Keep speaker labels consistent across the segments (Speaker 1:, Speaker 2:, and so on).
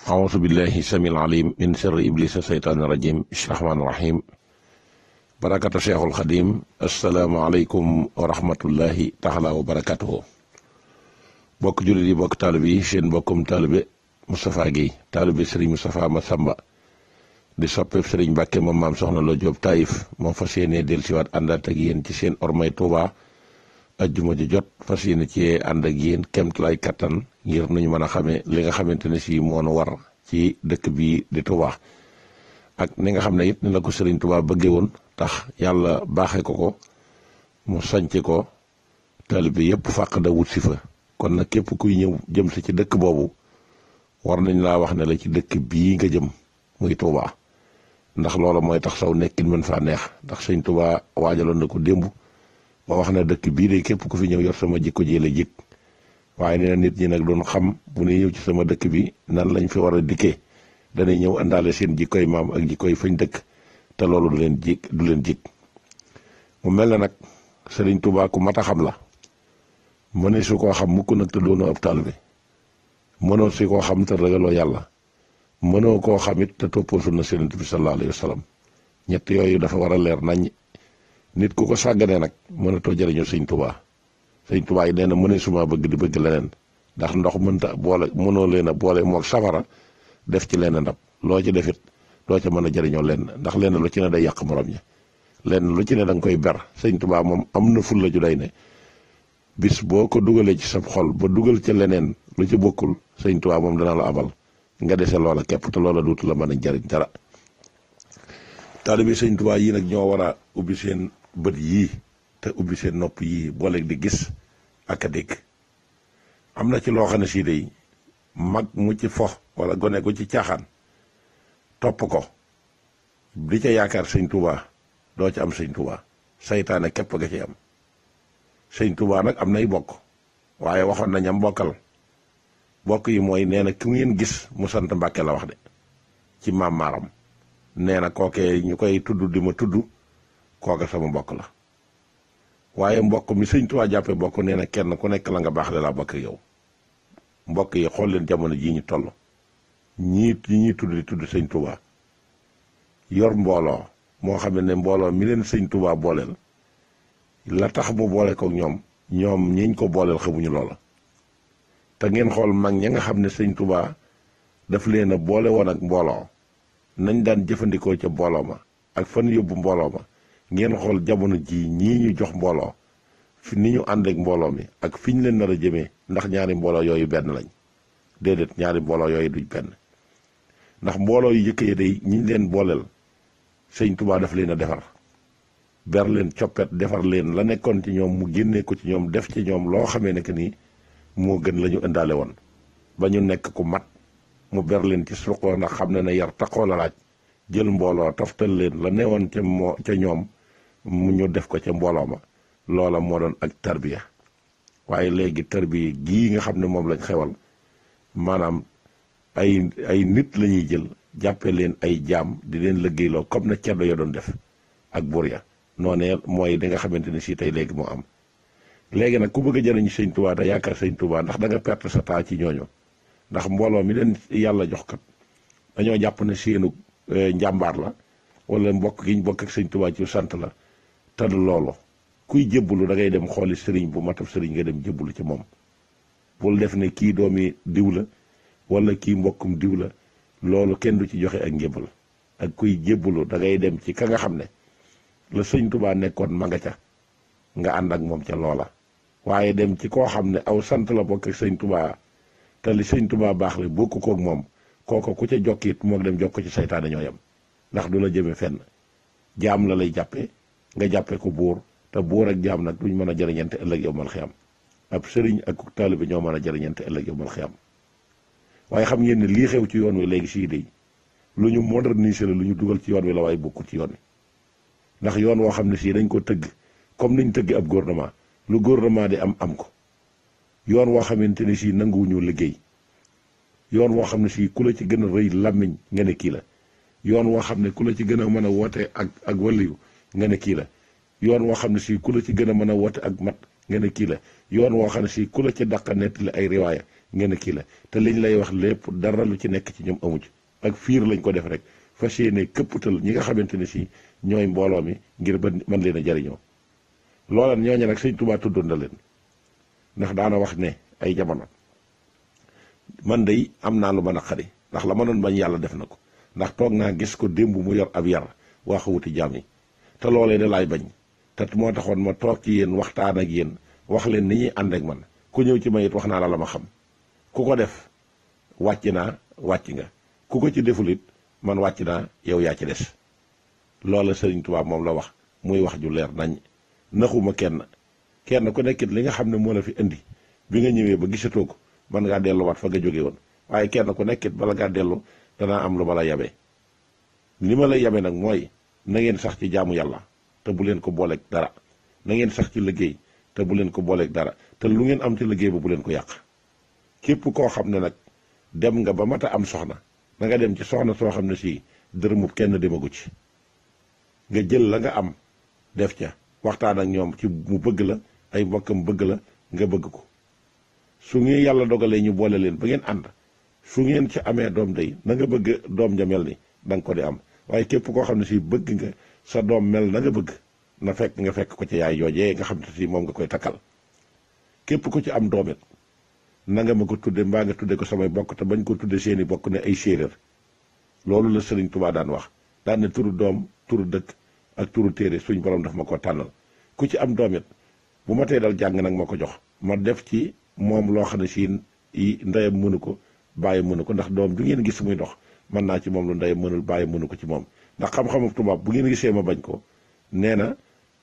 Speaker 1: أعوذ بالله السميع العليم من شر إبليس الشيطان الرجيم بسم الله الرحمن الرحيم بركة الشيخ الخديم السلام عليكم ورحمة الله تعالى وبركاته bokk jullit yi bokk taalibe yi seen bokkum taalibe Moustapha Guèye taalibe Serigne Moustapha Massamba di soppeeb Serigne Mbàkke moom maam soxna Lo Jóob Taïf moom fas yéene dellusiwaat àndaat ak yéen ci seen ormay Touba ajjuma ji jot fas yéene ci ànd ak yéen kemtalaay kattan ngir nuñu mën a xamee li nga xamante ne si moo nu war ci dëkk bii di Touba ak ni nga xam ne it ni la ko Serigne Touba bëggee woon tax yàlla baaxee ko mu sanc ko taalibe yépp fàq da wut si fa kon nag képp kuy ñëw jëm si ci dëkk boobu war nañ laa wax ne la ci dëkk bii nga jëm muy Touba ndax loola mooy tax saw nekkin mën faa neex ndax sëñ Touba waajaloon na ko démb ba wax ne dëkk bii de képp ku fi ñëw yor sama jikko ji la jik waaye nee na nit ñi nag doon xam bu ne ñëw ci sama dëkk bi nan lañ fi war a dikkee danay ñëw àndaale seen jikkoy maam ak jikkoy fañ dëkk te loolu du leen jik mu mel na nag sëriñ Touba ku mat a xam la mëne su koo xam mukk nag te doonoo ab taalibe mënoo si koo xam te ragaloo yàlla mënoo koo xamit te toppoo sunna Yonent bi sallallahu alayhi wa sallam ñett yooyu dafa war a leer nañ nit ku ko sàgganee nag mënatoo jëriñoo sëñ Touba yi nee na mëne suma bëgg di bëgg leneen ndax ndox mënta boole mënoo leen a boole moog safara def ci leen ndab loo ci defit doo ca mën a jëriñoo lenn ndax lenn lu ci ne day yàq morom ñi lenn lu ci ne da nga koy ber sëñ Touba moom am na ful la ju day ne bis boo ko dugalee ci sa xol ba dugal ca leneen lu ci bokkul sëñ Touba moom dana la abal nga dese loola képp te loola duutu la mën a jariñ dara taalibe sëñ Touba yii nag ñoo war a ubbi seen bët yii te ubbi seen nopp yii boole di gis ak a dégg am na ci loo xam ne sii day mag mu ci fo wala gone gu ci caaxaan topp ko di ca yaakaar sëñ Touba doo ci am sëñ Touba saytaane képp nga ci am sëñ Touba nag am nay bokk waaye waxoon nañ am bokkal bokk yi mooy nee na ki ngeen gis mu sant Mbàkke la wax de ci maam maaram nee na kookee ñu koy tudd di ma tudd kooka sama mbokk la waaye mbokk mi sëñ Touba jàppee bokk nee na kenn ku nekk la nga baax de la bokk yow mbokk yi xool leen jamono jii ñu toll ñii tudd di tudd sëñ Touba yor mbooloo moo xam ne mbooloo mi leen sëñ Touba booleel la tax mu boole ko ñoom ñiñ ko booleel xamuñu loola te ngeen xool mag ña nga xam ne sëñ Touba daf leen a boole woon ak mbooloo nañ daan jëfandikoo ca mbooloo ma ak fan yóbbu mbooloo ma ngeen xool jamono ji ñii ñu jox mbooloo fi ni ñu ànd ak mbooloo mi ak fi ñu leen nar a jëmee ndax ñaari mbooloo yooyu benn lañ déedéet ñaari mbooloo yooyu duñ benn ndax mbooloo yu jëkk yi day ñiñ leen booleel sëñ Touba daf leen a defar ber leen coppet defar leen la nekkoon ci ñoom mu génnee ko ci ñoom def ci ñoom loo xamee ne que nii moo gën la ñu indaale woon ba ñu nekk ku mat mu ber leen ci suqoo ndax xam ne yar taxoo la laaj jël mbooloo toftal leen la newoon ca ñoom mu ñu def ko ca mbooloo ma loola moo doon ak tarbiya waaye léegi tarbiya gii nga xam ne moom lañ xewal maanaam ay nit la ñuy jël jàppe leen ay jaam di leen liggéeyloo comme na ceddo ya doon def ak buur ya noonee mooy di nga xamante ne si tey léegi moo am léegi nag ku bëgg a jëriñu sëñ Touba da yaakaar sëñ Touba ndax da nga perte sa temps ci ñooñu ndax mbooloo mi leen yàlla jox kat dañoo jàpp ne seenu njàmbaar la wala mbokk gi ñu bokk ak sëñ Touba ci sant la te loolu kuy jébbalu da ngay dem xooli sëriñ bu matab sëriñ nga dem jébbalu ci moom bul def ne kii doomi diw la wala kii mbokkum diw la loolu kenn du ci joxe ak njébbal ak kuy jébbalu da ngay dem ci ka nga xam ne la sëñ Touba nekkoon ma nga ca nga ànd ak moom ca loola waaye dem ci koo xam ne aw sant la bokk ak sëñ Touba te li sëñ Touba baax la bokk koog moom kooko ku ca jokkit moog dem jokk ci saytaane ñoo yem ndax du la jëme fenn jaam la lay jàppee nga jàppee ko buur te buur ak jaam nag duñ mën a jëriñante ëllëg yow mal xiyam ab sëriñ ak taalibe ñoo mën a jëriñante ëllëg yow mal xiyam waaye xam ngeen ne lii xew ci yoon wi léegi sii day lu ñu moderniser la lu ñu dugal ci yoon wi la waaye bokkul ci yoon wi ndax yoon woo xam ne sii dañ ko tëgg comme niñ tëgg ab gouvernement lu gouvernement di am ko yoon woo xamante ne sii nanguwuñu liggéey yoon woo xam ne sii ku la ci gën a rëy làmmiñ nga ne kii la yoon woo xam ne ku la ci gën a mën a woote ak waliyu nga ne kii la yoon woo xam ne sii ku la ci gën a mën a woote ak mat nga ne kii la yoon woo xam ne sii ku la ci dàq nettali ay riwaaya ngeen kii la te liñ lay wax lépp dara lu ci nekk ci ñoom amu ci ak fiir lañ ko def rek fas yéene këppatal ñi nga xamante ne si ñooy mbooloo mi ngir ba mën leen a jariñoo loola ñooñu nag sëñ Tuubaa tuddoon na leen ndax daana wax ne ay jamono man day am naa lu ma naqari ndax la ma doon bañ yàlla def na ko ndax toog naa gis ko démb mu yor ab yar waa xawuti jaam yi te loolee da laay bañ te moo taxoon ma toog ci yéen waxtaan ak yéen wax leen ni ñuy ànd ak man ku ñëw ci ma it wax naa la ma xam ku ko def wàcc naa wàcc nga ku ko ci deful it man wàcc naa yow yaa ci des loola Sëriñ Tuubaa moom la wax muy wax ju leer nañ naxuma kenn ku nekkit li nga xam ne moo la fi indi bi nga ñëwee ba gisatoo ko mën ngaa delluwaat fa nga jóge woon waaye kenn ku nekkit bala ngaa dellu danaa am lu ma la yabee li ma lay yabee nag mooy na ngeen sax ci jaamu yàlla te bu leen ko booleeg dara na ngeen sax ci liggéey te bu leen ko booleeg dara te lu ngeen am ci liggéey ba bu leen ko yàq képp koo xam ne nag dem nga ba mat a am soxna na nga dem ci soxna soo xam ne si dërëmub kenn demagu ci nga jël la nga am def ca waxtaan ak ñoom ci mu bëgg la ay mbokkam bëgg la nga bëgg ko su ngeen yàlla dogalee ñu boole leen ba ngeen ànd su ngeen ci amee doom day na nga bëgg doom ja mel ni da nga ko di am waaye képp koo xam ne si bëgg nga sa doom mel na nga bëgg na fekk nga fekk ko ci yaay joojee nga xam ne si moom nga koy takkal képp ko ci am doomit na nga ma ko tudde mbaa nga tudde ko samay bokk te bañ ko tudde seeni bokk ne ay séeréer loolu la Sëriñ Tuubaa daan wax daan ne turu doom turu dëkk ak turu téere suñ borom daf ma ko tànnal ku ci am doomit bu ma tee dal jàng nag ma ko jox ma def ci moom loo xam ne si ndeyam mënu ko bàyyi mënu ko ndax doom du ngeen gis muy dox mën naa ci moom lu ndeyam mënul bàyyi mënu ko ci moom ndax xam-xamu tubaab bu ngeen gisee ma bañ ko nee na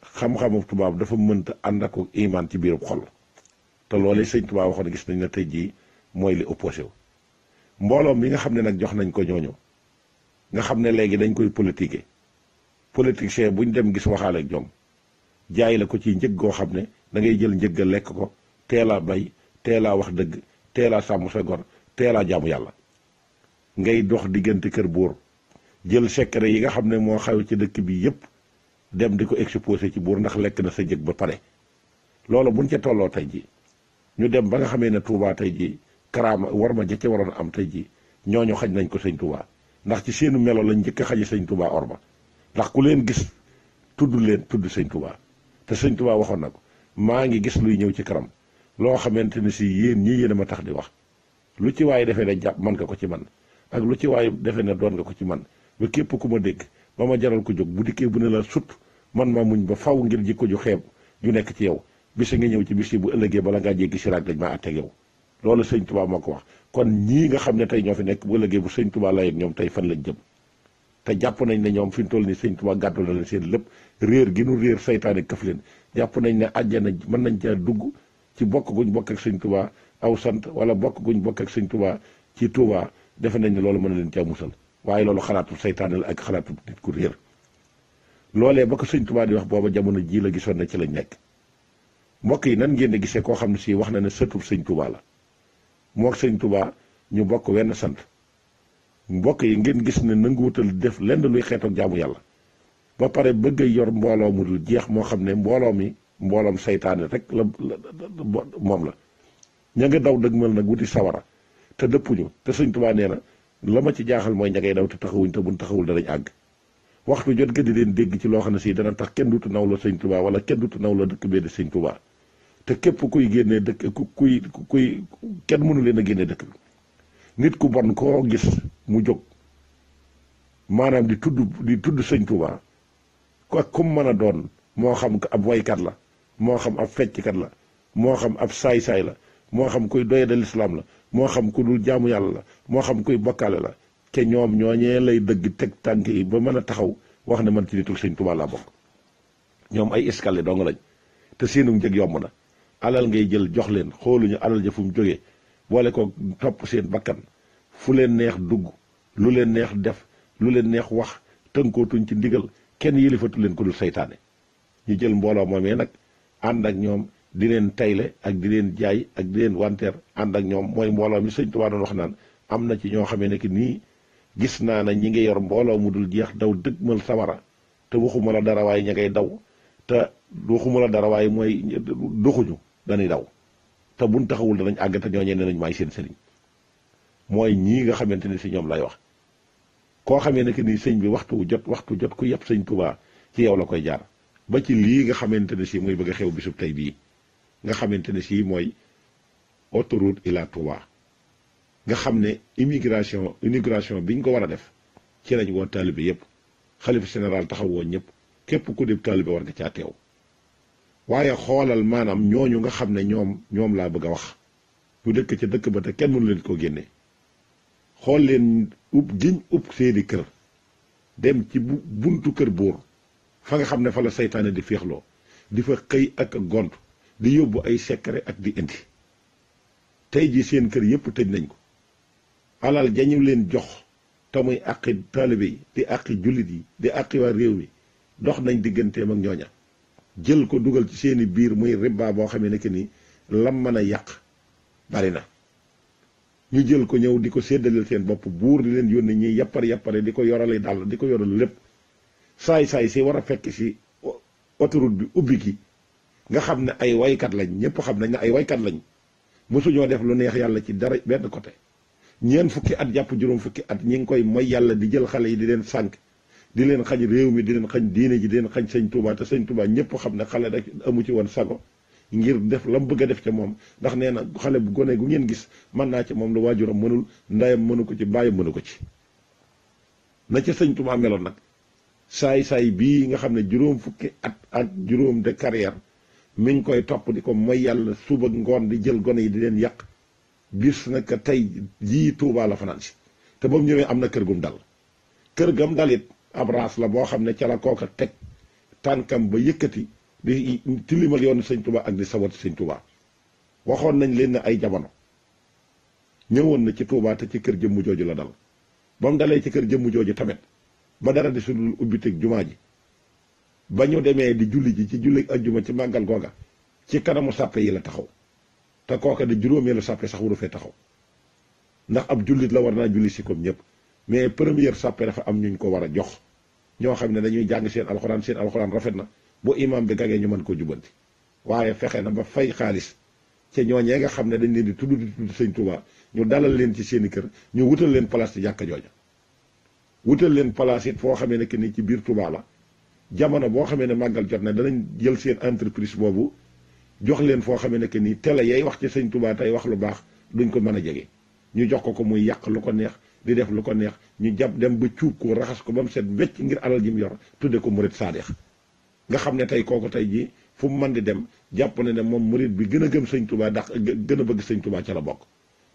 Speaker 1: xam-xamu tubaab dafa mënta ànd ak imaan ci biirub xol te loolee sëñ Tuubaa waxoon gis nañ ne tey jii mooy li opposé wu mbooloom mi nga xam ne nag jox nañ ko ñooñu nga xam ne léegi dañ koy politiquer politicien buñ dem gis waxaale ak jom jaay la ko ci njëg goo xam ne da ngay jël njëgga lekk ko teelaa bay teelaa wax dëgg teelaa sàmm sa gor teelaa jaamu yàlla ngay dox diggante kër buur jël secret yi nga xam ne moo xew ci dëkk bi yépp dem di ko exposé ci buur ndax lekk na sa jëg ba pare loolu buñ ca tolloo tey ji ñu dem ba nga xamee ne Touba tey ji karaama war ma ja ca waroon am tey ji ñooñu xañ nañ ko sëñ Touba ndax ci seenu melo lañ njëkk a xaji sëñ Touba orma ndax ku leen gis tudd leen tudd sëñ Touba te sëñ Touba waxoon na ko maa ngi gis luy ñëw ci kanam loo xamante ne si yéen ñii yéen a ma tax di wax lu ci waaye defee ne jàpp man nga ko ci man ak lu ci waaye defee ne doon nga ko ci man ba képp ku ma dégg ba ma jaral ko jóg bu dikkee bu ne la sut man ma muñ ba faw ngir jikko ju xeeb ju nekk ci yow bisi nga ñëw ci bis yi bu ëllëgee bala ngaa jéggi siraat dañ maa àtteeg yow loolu sëñ Touba moo ko wax kon ñii nga xam ne tey ñoo fi nekk bu ëllëgee bu sëñ Touba lay ak ñoom tey fan lañ jëm te jàpp nañ ne ñoom fi ñu toll nii sëñ Touba gàddu na leen seen lépp réer gi nu réer saytaane këf leen jàpp nañ ne àjjana mën nañ caa dugg ci bokk guñ bokk ak sëñ Touba aw sant wala bokk guñ bokk ak sëñ Touba ci Touba defe nañ ne loolu mën na leen caa musal waaye loolu xalaatu saytaane la ak xalaatu nit ku réer loolee ba ko sëñ Touba di wax booba jamono ji la gisoon na ci lañ nekk mbokk yi nan ngeen di gisee koo xam ne si wax na ne sëtub sëñ Touba la moo ak sëñ Touba ñu bokk wenn sant mbokk yi ngeen gis ne nanguwutal def lenn luy xeetoog jaamu yàlla ba pare bëgg a yor mbooloo mu dul jeex moo xam ne mbooloo mi mbooloom saytaane rek la moom la ña nga daw dëgmal nag wuti sawara te dëppuñu te sëñ Touba nee na la ma ci jaaxal mooy ña ngay daw te taxawuñ te buñ taxawul danañ àgg waxtu jot nga di leen dégg ci loo xam ne si dana tax kenn dutu naw la sëñ Touba wala kenn dutu naw la dëkk bee di sëñ Touba te képp kuy génnee dëkk kuy kenn mënu leen a génnee dëkk bi nit ku bon koo gis mu jóg maanaam di tudd sëñ Touba ko ak kum mën a doon moo xam ab waykat la moo xam ab fecckat la moo xam ab saay-saay la moo xam kuy doyadal lislaam la moo xam ku dul jaamu yàlla la moo xam kuy bokkaale la te ñoom ñooñee lay dëgg teg tànk yi ba mën a taxaw wax ne man ci nitul sëñ Touba laa bokk ñoom ay escalier dong lañ te seenu njëg yomb na alal ngay jël jox leen xooluñu alal ja fu mu jógee boole ko topp seen bakkan fu leen neex dugg lu leen neex def lu leen neex wax tënkootuñ ci ndigal kenn yilifatu leen ko dul saytaane ñu jël mbooloo moomee nag ànd ak ñoom di leen tayle ak di leen jaay ak di leen wanteer ànd ak ñoom mooy mbooloo mi sëñ Touba doon wax naan am na ci ñoo xamee ne que nii gis naa ne ñi ngi yor mbooloo mu dul jeex daw dëgmal sawara te waxuma la dara waaye ña ngay daw te waxuma la dara waaye mooy doxuñu dañuy daw te buñ taxawul danañ àgg te ñooñee ne nañ maay seen sëriñ mooy ñii nga xamante ne si ñoom lay wax koo xamee ne que ni sëñ bi waxtu jot ku yëpp sëñ Tuubaa ci yow la koy jaar ba ci lii nga xamante ne si mooy bëgg a xew bisub tey bii nga xamante ne si mooy autoroute ila Touba nga xam ne immigration biñ ko war a def ci lañ woo taalibe yëpp xalifa général taxaw woon ñëpp képp ku dib taalibe war nga caa teew waaye xoolal maanaam ñooñu nga xam ne ñoom laa bëgg a wax ñu dëkk ca dëkk ba te kenn mënu leen koo génne xool leen ub seeni kër dem ci buntu kër buur fa nga xam ne fa la saytaane di féexloo di fa xëy ak gont di yóbbu ay secret ak di indi tey ji seen kër yëpp tëj nañ ko alal jañu leen jox te muy àqi taalibe yi di àqi jullit yi di àqi waa réew mi dox nañ digganteem ak ñooña jël ko dugal ci seeni biir muy riba boo xamee ne que ni lam mën a yàq bari na ñu jël ko ñëw di ko séddaleel seen bopp buur di leen yónni ñuy yappare di ko yorale dàll di ko yoral lépp saay-saay si war a fekk si autoroute bi ubbi ki nga xam ne ay waykat lañ ñëpp xam nañ ne ay waykat lañ mosuñoo def lu neex yàlla ci dara benn côté ñeent fukki at jàpp juróom fukki at ñi ngi koy mooy yàlla di jël xale yi di leen sànq di leen xañ réew mi di leen xañ diine ji di leen xañ sëñ Touba te sëñ Touba ñëpp xam ne xale rek amu ci woon sago ngir def la mu bëgg a def ca moom ndax nee na xale bu gone gu ngeen gis mën naa ci moom lu waajuram mënul ndayam mënu ko ci bàyyam mënu ko ci na ca sëñ Touba meloon nag saay-saay bii nga xam ne juróom fukki at ak juróom de carrière mi ngi koy topp di ko mooy yàlla suba ngoon di jël gone yi di leen yàq bis nag tey jii Touba la fanaan si te ba mu ñëwee am na kër gum dal kër gam dalit ab raas la boo xam ne ca la kooka teg tànkam ba yëkkati di tilimal yoonu sëñ Touba ak di sawati sëñ Touba waxoon nañ leen ne ay jamono ñëwoon na ci Touba te ci kër jëmmu jooju la dal ba mu dalee ci kër jëmmu jooju tamit ba dara di sudul ubbiteg jumaa ji ba ñu demee di julli ji ci julli ajjuma ci màggal googa ci kanamu sàppe yi la taxaw te kooka di juróomeelu sàppe sax waru fee taxaw ndax ab jullit la war naa julli si comme ñëpp mais première sàppe dafa am ñuñ ko war a jox ñoo xam ne dañuy jàng seen alxuraan rafet na bu imam bi gagee ñu mën koo jubanti waaye fexe na ba fay xaalis ca ñooñee nga xam ne dañ leen di tudd sëñ Touba ñu dalal leen ci seeni kër ñu wutal leen place ci jàkka jooja wutal leen place it foo xamee ne que ni ci biir Touba la jamono boo xamee ne màggal jot na danañ jël seen entreprise boobu jox leen foo xamee ne que ni télé yay wax ci sëñ Touba tey wax lu baax duñ ko mën a jege ñu jox ko muy yàq lu ko neex di def lu ko neex ñu jàpp dem ba cuub ko raxas ko ba mu set wecc ngir alal ji mu yor tudde ko murit saadeex nga xam ne tey kooku tey jii fu mu mën di dem jàpp na ne moom murit bi gën a gëm sëñ Touba ndax gën a bëgg sëñ Touba ca la bokk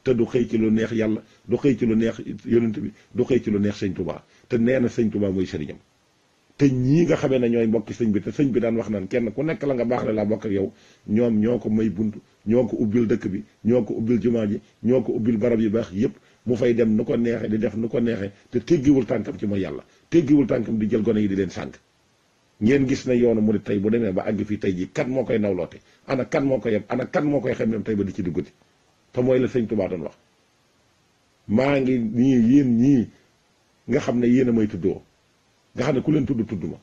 Speaker 1: te du xëy ci lu neex yàlla du xëy ci lu neex yonent bi du xëy ci lu neex sëñ Touba te nee na sëñ Touba mooy sëriñam te ñii nga xamee ne ñooy mbokki sëñ bi te sëñ bi daan wax naan kenn ku nekk la nga baax la laa bokk ak yow ñoom ñoo ko may bunt ñoo ko ubbil dëkk bi ñoo ko ubbil jumaa ji ñoo ko ubbil barab yu baax yépp mu fay dem nu ko neexee di def nu ko neexee te teggiwul tànkam ci mooy yàlla teggiwul tànkam di jël gone yi di leen sànq ngeen gis na yoonu murit tey bu demee ba àgg fii tey ji kan moo koy nawloote ana kan moo koy yeb ana kan moo koy xemmeem tey ba di ci duggati te mooy la sëñ Touba doon wax maa ngi nii yéen ñii nga xam ne yéen a may tuddoo nga xam ne ku leen tudd ma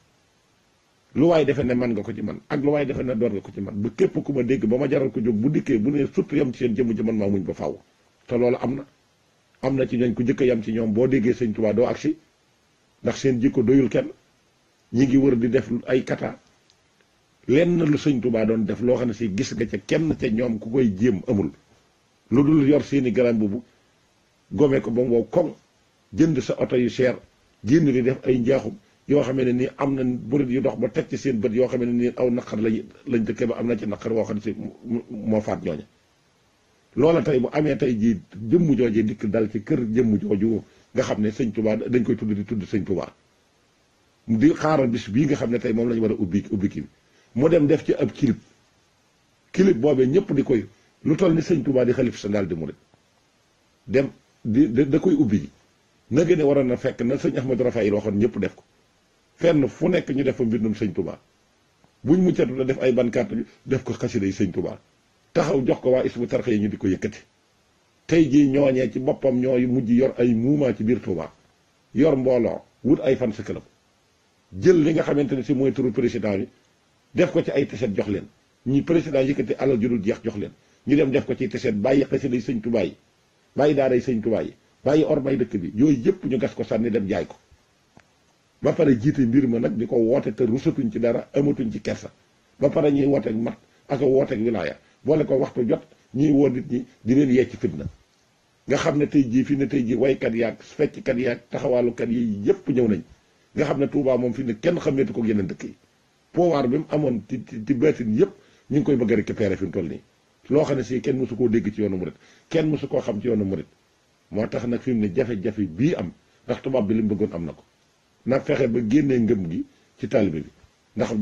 Speaker 1: lu waay defe ne man nga ko ci man ak lu waay defe ne door nga ko ci man bu képp ku ma dégg ba ma jaral ko jóg bu dikkee bu ne surtout yam ci seen jëmm ji man maa muñ ba faaw te loolu am na ci ñooñ ku jëkk yam ci ñoom boo déggee sëñ Touba doo agsi ndax seen jikko doyul kenn ñi ngi wër di def ay kata lenn lu sëñ Touba doon def loo xam ne si gis nga ca kenn ca ñoom ku koy jéem amul lu dul yor seeni garam boobu gome ko ba mu wow koŋ jënd sa oto yu cher génn di def ay njaaxum yoo xam ne nii am na burit yu dox ba teg ci seen bët yoo xam ne nii aw naqar lañ dëkkee ba am na ci naqar woo xam ne si moo faat ñooña loola tey bu amee tey jii jëmm joojee dikk dal ci kër jëmm jooju nga xam ne sëñ Touba dañ koy tudd di tudd sëñ Touba di xaaral bis bii nga xam ne tey moom la ñu war a ubbi kii mu dem def ci ab clip boobee ñëpp di koy lu toll ni sëñ Touba di xalif sa ndaal di murit dem da koy ubbi ji na gën a waroon na fekk na sëñ Ahmadou Rafaay waxoon ñëpp def ko fenn fu nekk ñu def fa mbindum sëñ Touba buñ muccatu la def ay bankaat def ko xasida yi sëñ Touba taxaw jox ko waa Hizbut Tarqiyyah ñu di ko yëkkati tey jii ñooñee ci boppam ñooy mujj yor ay muuma ci biir Touba yor mbooloo wut ay fan sa club jël li nga xamante ne si mooy turu président bi def ko ci ay tiset jox leen ñi président yëkkati alal ju dul jeex jox leen ñu dem def ko ci tiset bàyyi xasida yi sëñ Tuubaa yi bàyyi daara yi sëñ Tuubaa yi bàyyi ormay dëkk bi yooyu yëpp ñu gas ko sànni dem jaay ko ba pare jiite mbir ma nag di ko woote te rusatuñ ci dara amatuñ ci kersa ba pare ñuy wooteeg mat ak wooteeg wilaaya boole ko waxtu jot ñuy woo nit ñi di leen yee ci fitna nga xam ne tey jii fi ne tey jii waykat yaag fecckat yaag taxawaalukat yi yëpp ñëw nañ nga xam ne Touba moom fi ne kenn xameetu ko yeneen dëkk yi pouvoir bi mu amoon ci baatin yëpp ñu ngi koy bëgg a récupérer fi mu toll nii loo xam ne si kenn mësu koo dégg ci yoonu murit kenn mësu koo xam ci yoonu murit moo tax nag fi mu ne jafe-jafe bii am ndax tubaab bi li mu bëggoon am na ko na fexe ba génnee ngëm gi ci taalibe bi ndax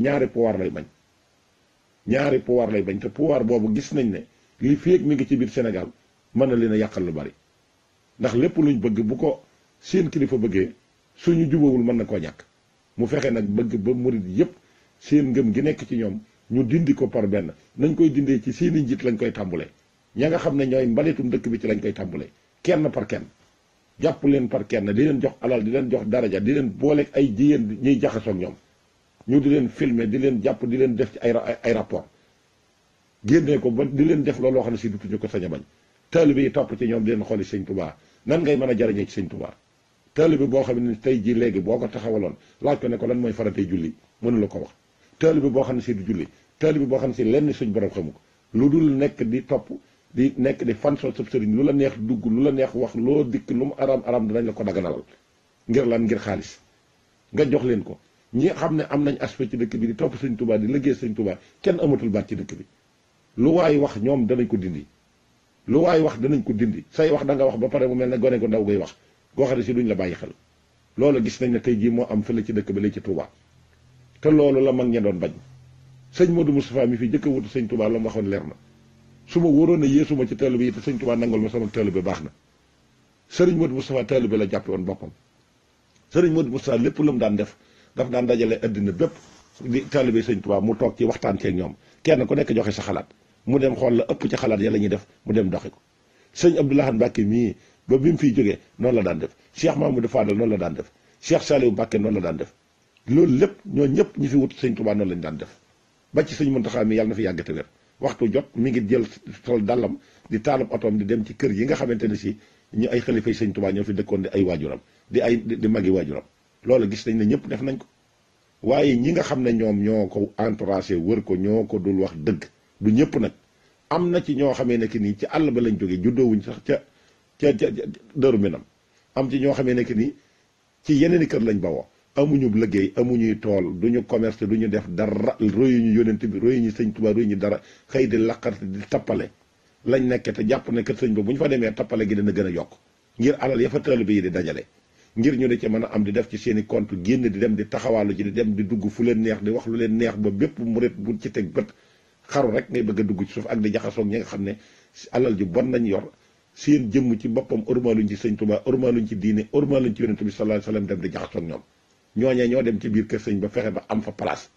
Speaker 1: ñaari pouvoir lay bañ te pouvoir boobu gis nañ ne li féeg mi ngi ci biir Sénégal mën na leen a yàqal lu bari ndax lépp luñ bëgg bu ko seen kilifa bëggee suñu jubawul mën na koo ñàkk mu fexe nag bëgg ba murit yépp seen ngëm gi nekk ci ñoom ñu dindi ko par benn nañ koy dindee ci seeni njiit lañ koy tàmbulee ña nga xam ne ñooy mbalitum dëkk bi ci lañ koy tàmbulee kenn par kenn jàpp leen par kenn di leen jox alal di leen jox daraja di leen booleeg ay jigéen ñuy jaxasoo ak ñoom ñu di leen filmer di leen jàpp di leen def ci ay rapport génnee ko ba di leen def looloo xam ne si dutuñu ko sañ a bañ taalibe yi topp ci ñoom di leen xooli sëñ Tuubaa nan ngay mën a jariñee ci sëñ Tuubaa taalibe boo xam ne tey jii léegi boo ko taxawaloon laaj ko ne ko lan mooy faratay julli mënu la ko wax taalibe boo xam ne si du julli taalibe boo xam ne si lenn suñ borom xamu ko lu dul nekk di topp di nekk di fansoo sab sëriñ lu la neex dugg lu la neex wax loo dikk lu mu araam dinañ la ko daganalal ngir lan ngir xaalis nga jox leen ko ñi xam ne am nañ aspect ci dëkk bi di topp sëñ Tuubaa di liggéey sëñ Tuubaa kenn amatul baat ci dëkk bi lu waay wax ñoom danañ ko dindi lu waay wax danañ ko dindi say wax da nga wax ba pare mu mel ne gone ko ndaw ngay wax goo xam ne si duñ la bàyyi xel loolu gis nañ ne tey jii moo am fële ci dëkk ba lay ci Touba te loolu la mag ña doon bañ sëñ Modou Moustapha mi fi jëkk a wutu sëñ Touba la mu waxoon leer na su ma wóoroon a yéesuma ci taalibe yi te sëñ Touba nangal ma sama taalibe baax na sëriñ Modou Moustapha taalibe la jàppe woon boppam sëriñ Modou Moustapha lépp lu mu daan def daf daan dajale addina bépp di taalibe sëñ Touba mu toog ci waxtaan ceeg ñoom kenn ku nekk joxe sa xalaat mu dem xool la ëpp ci xalaat ya la ñuy def mu dem doxi ko sëñ Abdou Lahad Mbacké mii ba bi mu fiy jógee noonu la daan def Cheikh Mamadou Fadal noonu la daan def Cheikh Saliou Mbacké noonu la daan def loolu lépp ñoo ñëpp ñi fi wut sëñ Touba noonu lañu daan def ba ci sëñ Mountakha mi yàlla na fi yàgg te wér waxtu jot mi ngi jël sol dallam di taalum otoom di dem ci kër yi nga xamante ne si ñu ay xalifay sëñ Touba ñoo fi dëkkoon di ay waajuram di magi waajuram loolu gis nañ ne ñëpp def nañ ko waaye ñi nga xam ne ñoom ñoo ko entouragé wër ko ñoo ko dul wax dëgg du ñëpp nag am na ci ñoo xamee ne que nii ci àll ba lañ jógee juddoowuñ sax ca Daaru Minam am ci ñoo xamee ne que nii ci yeneen i kër lañ bawoo amuñu liggéey amuñuy tool duñu commerce duñu def dara royuñu yónent bi royuñu sëñ Tuubaa royuñu dara xëy di laqarte di tappale lañ nekk te jàpp ne kër sëñ ba bu ñu fa demee tappale gi dana gën a yokk ngir alal ya fa taalibe yi di dajale ngir ñu di ci mën a am di def ci seen i compte génn di dem di taxawaalu ji di dem di dugg fu leen neex di wax lu leen neex ba bépp murit bu ci teg bët xaru rek ngay bëgg a dugg ci suuf ak di jaxasoog ñi nga xam ne alal ji bon nañ yor seen jëmm ci boppam ormaaluñ ci sëñ Tuubaa ormaaluñ ci diine ormaaluñ ci yonent bi sallallahu alayhi wasallam dem di jaxasoog ñoom ñooñee ñoo dem ci biir kër sëñ ba fexe ba am fa place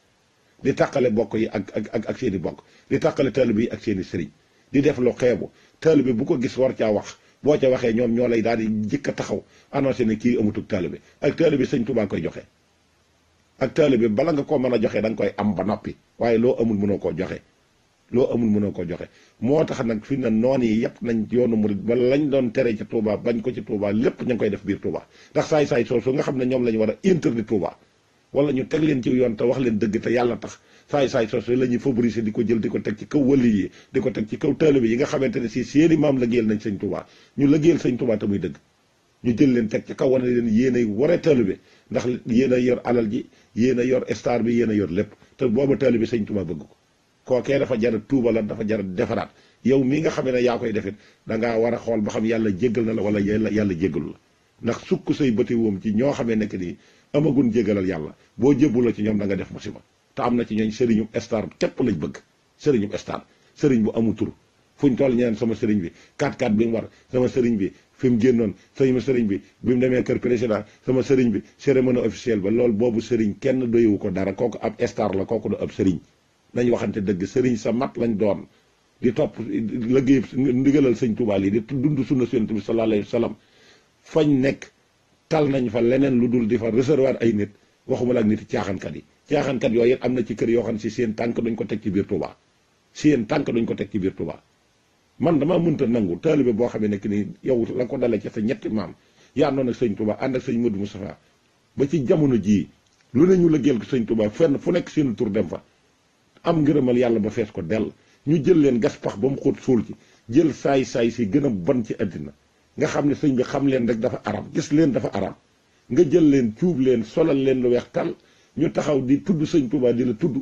Speaker 1: di tàqale bokk yi ak seen i bokk di tàqale taalibe yi ak seen i sëriñ di def lu xeebu taalibe bu ko gis war caa wax boo ca waxee ñoom ñoo lay daal di jëkk a taxaw annoncé ne kii amatug taalibe ak taalibe sëñ Tuubaa koy joxe ak taalibe bala nga koo mën a joxe da nga koy am ba noppi waaye loo amul mënoo koo joxe moo tax nag fi na noon yi yëpp nañ yoonu murid ba lañ doon tere ci Touba bañ ko ci Touba lépp ña ngi koy def biir Touba ndax saay-saay soosu nga xam ne ñoom la ñu war a interdit Touba wala ñu teg leen ci yoon te wax leen dëgg te yàlla tax saay-saay soosu la ñuy favoriser di ko jël di ko teg ci kaw wali yi di ko teg ci kaw taalibe yi nga xamante ne si seeni maam lëggéeyal nañ sëñ Touba ñu lëggéeyal sëñ Touba te muy dëgg ñu jël leen teg ci kaw wane leen yéen ay waree taalibe ndax yéen a yor alal ji yéen a yor star bi yéen a yor lépp te booba taalibe sëñ Touba bëgg ko kookee dafa jar a tuubalaat dafa jar a defaraat yow mii nga xam ne yaa koy defit dangaa war a xool ba xam yàlla jéggal na la wala yàlla jéggalu la ndax sukk say bëti woom ci ñoo xamee nekk nii amagun jéggalal yàlla boo jébbuloo ci ñoom da nga def musiba te am na ci ñooñ sëriñu star képp lañ bëgg sëriñu star sëriñ bu amu tur fuñ toll ñeneen sama sëriñ bi 4-4 bi mu war sama sëriñ bi fi mu génnoon sama sëriñ bi bi mu demee kër président sama sëriñ bi cérémonie officielle ba loolu boobu sëriñ kenn doyewu ko dara kooku ab star la kooku du ab sëriñ nañ waxante dëgg sëriñ sa mat lañ doon di topp liggéey ndigalal sëñ Tuubaa yi di dund sunna Yonent bi sallallahu alayhi wa sallam fañ nekk tal nañ fa leneen lu dul di fa réservoir ay nit waxuma la ak nit caaxaankat yi caaxaankat yooyu it am na ci kër yoo xam ne si seen tànk duñ ko teg ci biir Tuubaa seen tànk duñ ko teg ci biir Tuubaa man damaa mënta nangu taalibe boo xam ne nekk ni yow la ko dalee ci sa ñetti maam yaa noonu ak sëñ Touba ànd ak sëñ Modou Moustapha ba ci jamono jii lu ne ñu lëggeel ko sëñ Touba fenn fu nekk seen tur dem fa am ngërëmal yàlla ba fees ko dell ñu jël leen gas pax ba mu xóot suul ci jël saay-saay si gën a bon ci àddina nga xam ne sëñ bi xam leen rek dafa aram gis leen dafa aram nga jël leen cuub leen solal leen lu weex tal ñu taxaw di tudd sëñ Touba di la tudd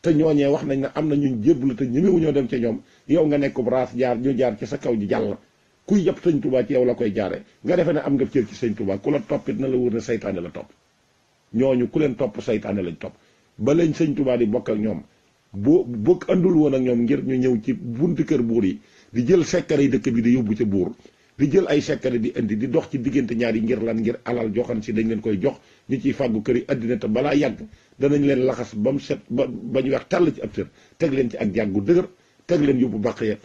Speaker 1: te ñooñee wax nañ ne am na ñun jébbalu te ñemewu ñoo dem ca ñoom yow nga nekk braas jaar ñu jaar ci sa kaw ji jàll kuy yëpp sëñ Touba ci yow la koy jaare nga defee ne am nga cër ci sëñ Touba ku la toppit na la wóor ne saytaane la topp ñooñu ku leen topp saytaane lañ topp ba lañ sëñ Touba di bokk ak ñoom boo andul woon ak ñoom ngir ñu ñëw ci buntu kër buur yi di jël sekkare yi dëkk bi di yóbbu ca buur di jël ay sekkare di indi di dox ci diggante ñaar yi ngir lan ngir alal joxan si dañ leen koy jox ñu ciy fàggu kër yi àddina te balaa yàgg danañ leen laxas ba mu set ba ñu weex tàll ci ab sër teg leen ci ak jàggu dëgër teg leen yóbbu bàq ya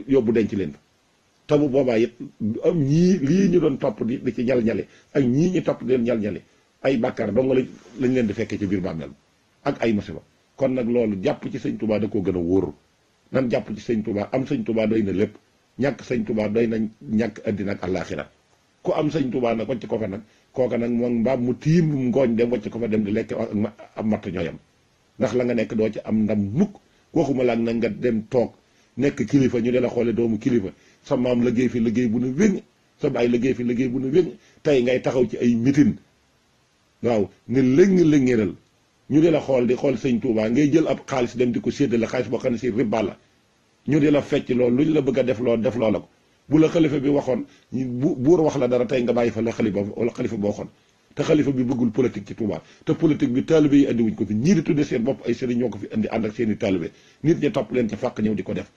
Speaker 1: yóbbu denc leen te bu boobaa it am ñii lii ñu doon topp di ci ñal-ñale ak ñii ñu topp di leen ñal-ñale ay bàkkaar dong lañ leen di fekkee ci biir bàmmeel ak ay musiba kon nag loolu jàpp ci sëñ Touba da koo gën a wóor nan jàpp ci sëñ Touba am sëñ Touba doy na lépp ñàkk sëñ Touba doy na ñàkk àddina ak àllaaxira ku am sëñ Touba nag wacc ko fa nag kooka nag moom mbaam mu tiim ngooñ dem wacc ko fa dem di lekk am matt ñooyam ndax la nga nekk doo ci am ndam mukk waxuma laak nag nga dem toog nekk kilifa ñu de la xoole doomu kilifa sa maam liggéey fi liggéey bu ne wéŋ sa baay liggéey fi liggéey bu ne wéŋ tey ngay taxaw ci ay mitin waaw ne léng-léngéral ñu di la xool di xool sëñ Touba ngay jël ab xaalis dem di ko séddale xaalis boo xam ne si riba la ñu di la fecc loolu lu ñu la bëgg a def loola ko bu la xalifa bi waxoon buur wax la dara tey nga bàyyi fa la xalifa ba waxoon te xalifa bi bëggul politique ci Touba te politique bi taalibe yi andi wuñ ko fi ñii di tudde seen bopp ay sëriñ ñoo ko fi andi ànd ak seen i taalibe nit ñi topp leen ci fàq ñëw di ko def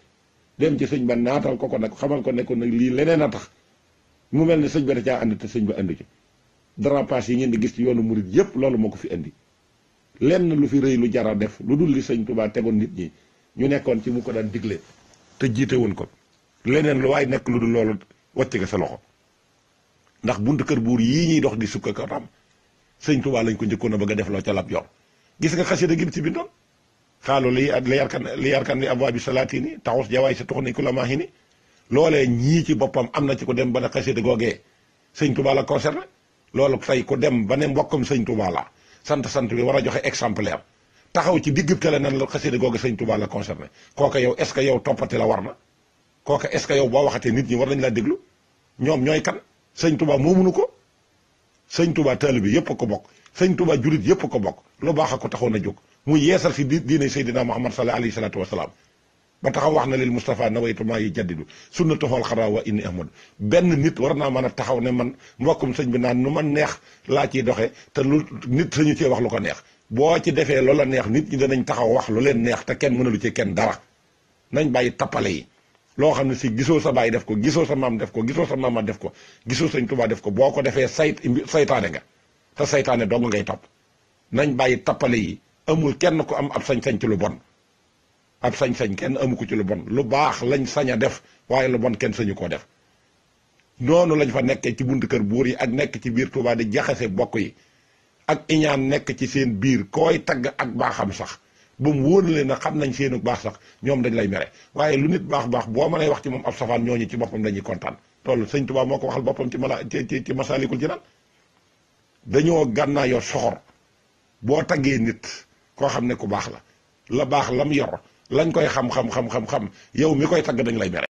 Speaker 1: dem ci sëñ ba naatal ko nag xamal ko ne ko nag lii leneen a tax mu mel ne sëñ ba da caa andi te sëñ ba andi ci dérapage yi ngeen di gis ci yoonu murid yépp loolu moo ko fi andi lenn lu fi rëy lu jara def lu dul li sëñ Touba tegoon nit ñi ñu nekkoon ci mu ko daan digle te jiite woon ko leneen lu waay nekk lu dul loolu wàcc nga sa loxo ndax buntu kër buur yii ñuy dox di sukka ko tam sëñ Touba lañ ko njëkkoon a bëgg a def loo ca lab yor gis nga xasida gi ci bindoon xaalu li yarkan li abwaabi salaatini taxus jawaay sa tox ni ku la maaxi ni loolee ñii ci boppam am na ci ko dem ba ne xasida googee sëñ Touba la concerné loolu tey ku dem ba ne mbokkam sëñ Touba la sant bi war a joxe exemplaire taxaw ci digg tele nan la xasida googu sëñ Touba la concerné kooka yow est-ce que yow toppati la war na kooka est-ce que yow boo waxatee nit ñi war nañ laa déglu ñoom ñooy kan sëñ Touba moomunu ko sëñ Touba taalibe yépp a ko bokk sëñ Touba julit yépp a ko bokk lu baax a ko taxoon a jóg mu yeesal si diine Seydina Muhammad sallallahu alayhi salaatu wasalaam ba taxaw wax na lil Moustapha nawaytu maa yi jaddidu sunnatahu xara wa inni ahmadu benn nit war naa mën a taxaw ne man mbokkum sëñ bi naan nu ma neex laa ciy doxee te lu nit sañu cee wax lu ko neex boo ci defee loola neex nit ñi danañ taxaw wax lu leen neex te kenn mënalu ci kenn dara nañ bàyyi tappale yi loo xam ne si gisoo sa baay def ko gisoo sa maam def ko gisoo sa maama def ko gisoo sëñ Touba def ko boo ko defee saytaane nga te saytaane dong ngay topp nañ bàyyi tappale yi amul kenn ku am ab sañ-sañ ci lu bon ab sañ-sañ kenn amu ko ci lu bon lu baax lañ sañ a def waaye lu bon kenn sañu koo def noonu lañ fa nekkee ci buntu kër buur yi ak nekk ci biir Touba di jaxase bokk yi ak iñaan nekk ci seen biir koy tagg ak baaxam sax ba mu wóor leen na xam nañ seenu baax sax ñoom dañ lay mere waaye lu nit baax boo mënee wax ci moom ab safaan ñooñu ci boppam dañuy kontaan loolu sëñ Touba moo ko waxal boppam ci Masaalikul Jinaan dañoo gànnaayoo soxor boo taggee nit koo xam ne ku baax la baax lam yor lañ koy xam yow mi koy tagg dañ lay mere